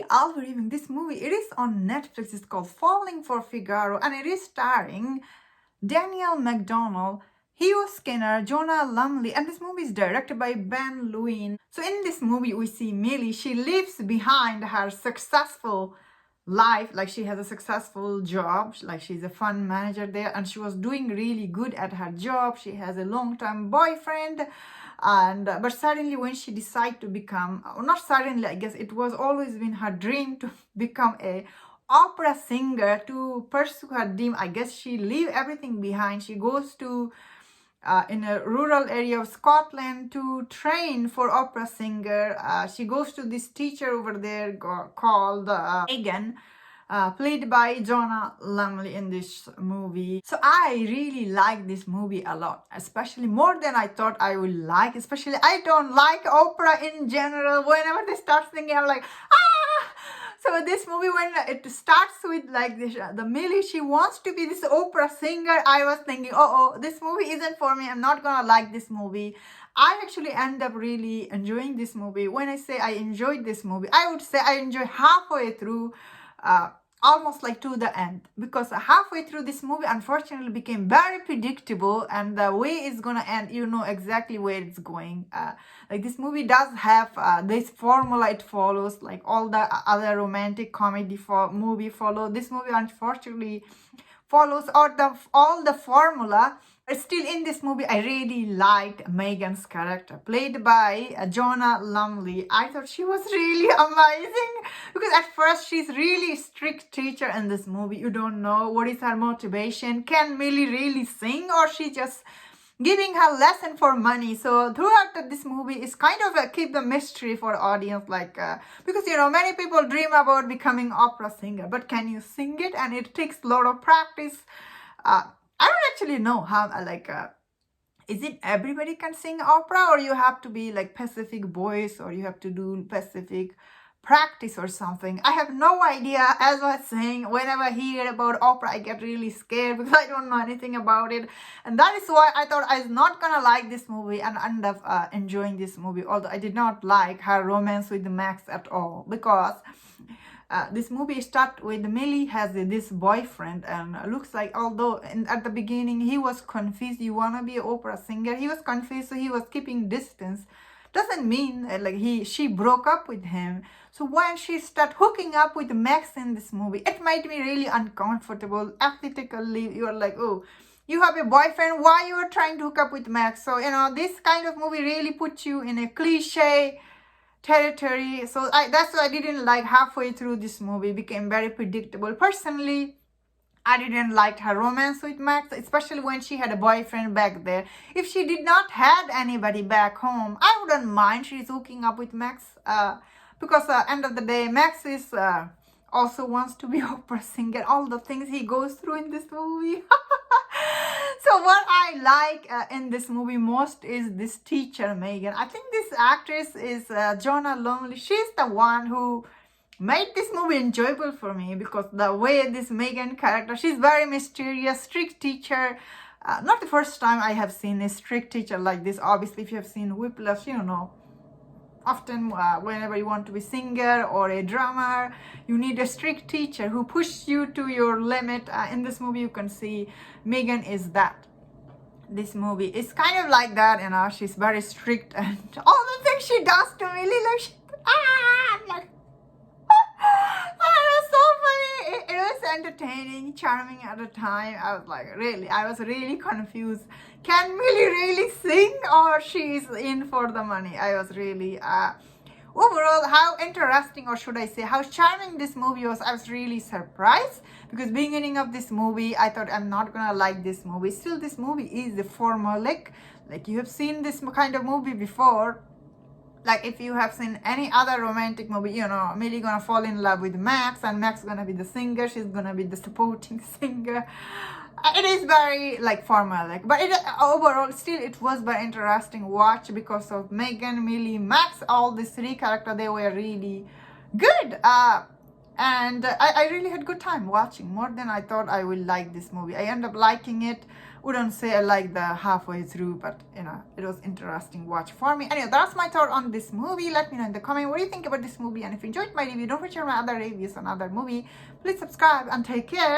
unbelieving. This movie, it is on Netflix. It's called Falling for Figaro, and it is starring Daniel McDonnell, Hugh Skinner, Jonah Lumley, and this movie is directed by Ben Lewin. So in this movie, we see Millie. She leaves behind her successful life, like she has a successful job, like she's a fund manager there, and she was doing really good at her job. She has a long-term boyfriend, and but suddenly when she decided to become, or not suddenly, I guess it was always been her dream to become a opera singer, to pursue her dream. I guess she leave everything behind. She goes to in a rural area of Scotland to train for opera singer. She goes to this teacher over there called Megan, played by Jonah Lumley in this movie. So I really like this movie a lot, especially more than I thought I would like. Especially I don't like opera in general. Whenever they start singing, I'm like, ah! So this movie, when it starts with like this, the Millie, she wants to be this opera singer, I was thinking, oh, this movie isn't for me. I'm not gonna like this movie. I actually end up really enjoying this movie. When I say I enjoyed this movie, I would say I enjoyed halfway through, almost like to the end, because halfway through this movie unfortunately became very predictable, and the way it's gonna end, you know exactly where it's going. Like this movie does have this formula it follows, like all the other romantic comedy movie follow. This movie unfortunately follows all the formula. But still, in this movie, I really liked Megan's character, played by Jonah Lumley. I thought she was really amazing, because at first she's really strict teacher in this movie. You don't know what is her motivation. Can Millie really sing, or she just giving her lesson for money? So throughout this movie is kind of keep the mystery for audience, like because you know many people dream about becoming opera singer, but can you sing it? And it takes a lot of practice. I don't actually know how, is it everybody can sing opera, or you have to be like Pacific voice, or you have to do Pacific practice or something? I have no idea. As I was saying, whenever I hear about opera, I get really scared because I don't know anything about it. And that is why I thought I was not gonna like this movie, and end up enjoying this movie, although I did not like her romance with Max at all, because this movie starts with Millie has this boyfriend, and looks like, although at the beginning he was confused, you wanna be an opera singer, he was confused, so he was keeping distance. Doesn't mean she broke up with him. So when she started hooking up with Max in this movie, it made me really uncomfortable. Aesthetically, you're like, oh, you have a boyfriend, why you are trying to hook up with Max? So you know, this kind of movie really puts you in a cliche territory. So that's why I didn't like. Halfway through this movie became very predictable. Personally, I didn't like her romance with Max, especially when she had a boyfriend back there. If she did not have anybody back home, I wouldn't mind she's hooking up with Max, because end of the day, Max is also wants to be opera singer. All the things he goes through in this movie. So what I like in this movie most is this teacher, Megan. I think this actress is Jonah Lumley. She's the one who made this movie enjoyable for me, because the way this Megan character, she's very mysterious, strict teacher. Not the first time I have seen a strict teacher like this. Obviously, if you have seen Whiplash, you know, often whenever you want to be singer or a drummer, you need a strict teacher who pushes you to your limit. In this movie, you can see Megan is that. This movie is kind of like that, you know, she's very strict, and all the things she does to me, like, I'm like, it was so funny. It was entertaining, charming at the time. I was really confused. Can Millie really sing, or she's in for the money? I was really overall, how interesting, or should I say how charming this movie was. I was really surprised, because beginning of this movie I thought I'm not gonna like this movie. Still, this movie is the formulaic, like you have seen this kind of movie before. Like if you have seen any other romantic movie, you know, Millie gonna fall in love with Max, and Max gonna be the singer, she's gonna be the supporting singer. It is very like formulaic, but overall still it was very interesting watch, because of Megan, Millie, Max, all these three characters, they were really good. And I really had good time watching, more than I thought I would like this movie. I ended up liking it. wouldn't say I like the halfway through, but you know, it was interesting watch for me. Anyway, that's my thought on this movie. Let me know in the comment what do you think about this movie, and if you enjoyed my review, don't forget to share my other reviews on other movie. Please subscribe and take care.